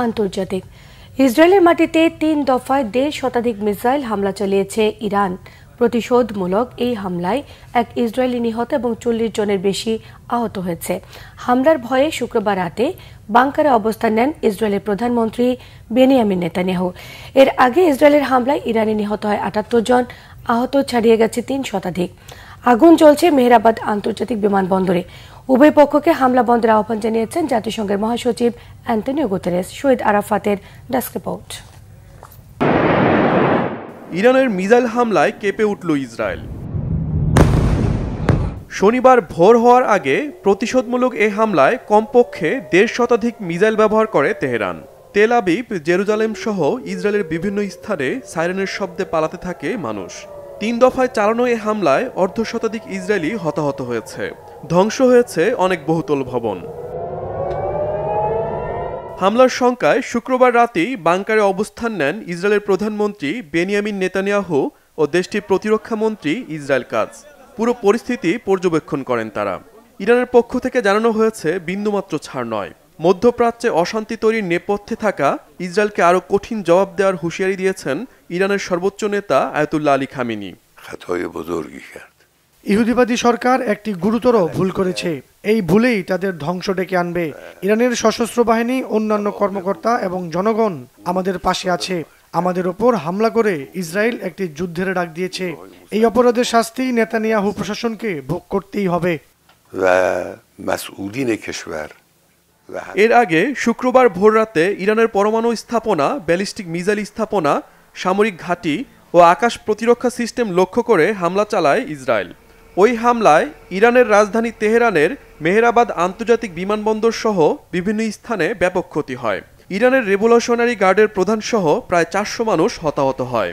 আন্তর্জাতিক ইসরায়েলের মাটিতে ৩ দফায় ১.৫ শতাধিক মিসাইল হামলা চালিয়েছে ইরান। প্রতিশোধমূলক এই হামলায় এক ইসরায়েলি নিহত এবং ৪০ জনের বেশি আহত হয়েছে। হামলার ভয়ে শুক্রবার রাতে বাংকারে অবস্থান নেন ইসরায়েলের প্রধানমন্ত্রী বেনিয়ামিন নেতানিয়াহু। এর আগে ইসরায়েলের হামলায় ইরানে নিহত হয় ৭৮ জন, আহত ছাড়িয়ে গেছে ৩ শতাধিক। আগুন জ্বলছে মেহেরাবাদ আন্তর্জাতিক বিমানবন্দরে। উভয় পক্ষকে হামলা বন্ধের আহ্বান জানিয়েছেন জাতিসংঘের মহাসচিব অ্যান্টনিও গুতেরেস। শহীদ আরাফাতের ডেস্ক রিপোর্ট। ইরানের মিসাইল হামলায় কেঁপে উঠল ইসরায়েল। শনিবার ভোর হওয়ার আগে প্রতিশোধমূলক এই হামলায় কমপক্ষে ১.৫ শতাধিক মিসাইল ব্যবহার করে তেহরান। তেল আবিব, জেরুজালেম সহ ইসরায়েলের বিভিন্ন স্থানে সাইরেনের শব্দে পালাতে থাকে মানুষ। ৩ দফায় চালানো এই হামলায় অর্ধশতাধিক ইসরায়েলি হতাহত হয়েছে। ধ্বংস হয়েছে অনেক বহুতল ভবন। হামলার শঙ্কায় শুক্রবার রাতেই বাংকারে অবস্থান নেন ইসরায়েলের প্রধানমন্ত্রী বেনিয়ামিন নেতানিয়াহু ও দেশটির প্রতিরক্ষা মন্ত্রী ইসরায়েল কাজ। পুরো পরিস্থিতি পর্যবেক্ষণ করেন তারা। ইরানের পক্ষ থেকে জানানো হয়েছে বিন্দুমাত্র ছাড় নয়। মধ্যপ্রাচ্যে অশান্তি তৈরির নেপথ্যে থাকা ইসরায়েলকে আরও কঠিন জবাব দেওয়ার হুঁশিয়ারি দিয়েছেন ইরানের সর্বোচ্চ নেতা আয়াতুল্লাহ আলী খামেনি। ইহুদিবাদী সরকার একটি গুরুতর ভুল করেছে। এই ভুলেই তাদের ধ্বংস ডেকে আনবে। ইরানের সশস্ত্র বাহিনী, অন্যান্য কর্মকর্তা এবং জনগণ আমাদের পাশে আছে। আমাদের ওপর হামলা করে ইসরায়েল একটি যুদ্ধের ডাক দিয়েছে। এই অপরাধের শাস্তি নেতানিয়াহু প্রশাসনকে ভোগ করতেই হবে। এর আগে শুক্রবার ভোররাতে ইরানের পরমাণু স্থাপনা, ব্যালিস্টিক মিসাইল স্থাপনা, সামরিক ঘাঁটি ও আকাশ প্রতিরক্ষা সিস্টেম লক্ষ্য করে হামলা চালায় ইসরায়েল। ওই হামলায় ইরানের রাজধানী তেহরানের মেহেরাবাদ আন্তর্জাতিক বিমানবন্দর সহ বিভিন্ন স্থানে ব্যাপক ক্ষতি হয়। ইরানের রেভলিউশনারি গার্ডের প্রধান সহ প্রায় ৪০০ মানুষ হতাহত হয়।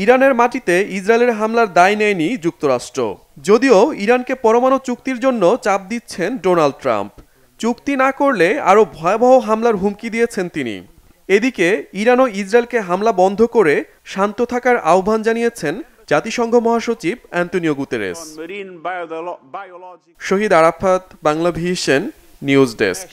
ইরানের মাটিতে ইসরায়েলের হামলার দায় নেয়নি যুক্তরাষ্ট্র, যদিও ইরানকে পরমাণু চুক্তির জন্য চাপ দিচ্ছেন ডোনাল্ড ট্রাম্প। চুক্তি না করলে আরও ভয়াবহ হামলার হুমকি দিয়েছেন তিনি। এদিকে ইরান ও ইসরায়েলকে হামলা বন্ধ করে শান্ত থাকার আহ্বান জানিয়েছেন জাতিসংঘ মহাসচিব Antonio Guterres. Shahid Arafat, Bangla vision, news desk.